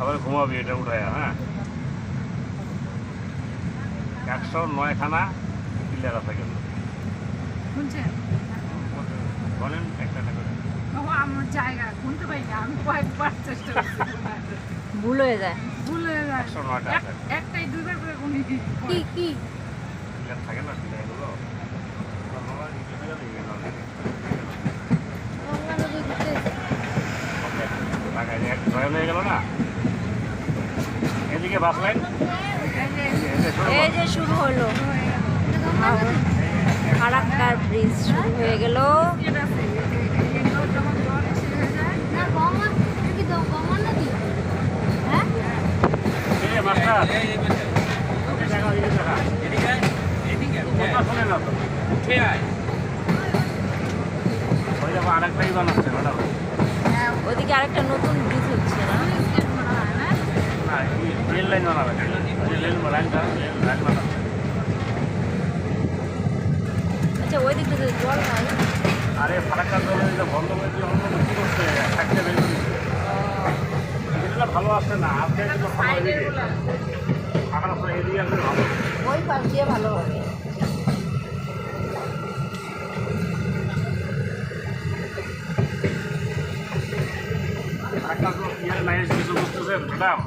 আবার ঘুমাবি এটা উঠায়, হ্যাঁ। 109 খানা ক্লিয়ার আছে কিন্তু শুনছেন বলেন একটা করে। আমার জায়গা গুনতে পারি না, আমি কয়েকবার চেষ্টা করছি, ভুল হয়ে যায়। ভুল হয়ে যায়। 109টা আছে একটাই দুইবার করে গুনি কি কি ক্লিয়ার থাকে না ক্লিয়ারগুলো জয়েন হয়ে গেল না। এদিকে বাস লাইন এই যে শুরু হলো, ফারাক্কার ব্রিজ শুরু হয়ে গেল। আরেকটাই বানাচ্ছে ম্যাডাম। ওদিকে আরেকটা নতুন ব্রিজ হচ্ছে না? না রেল লাইন বানাবে, রেল লাইন বানাচ্ছে। আচ্ছা, ওই দিকটা তো জল নাই। আরে ফারাক্কা জল বন্ধ করে দিয়ে অন্য কিছু করছে, থাকতে বের করে এটা ভালো আসছে না। আজকে কিন্তু ভালো এদিকে ফাঁকা রাস্তা এদিকে আসলে ভালো, ওই পাশ দিয়ে ভালো হবে। ফারাক্কা জল ক্লিয়ার নাই কিছু করতেছে ম্যাডাম।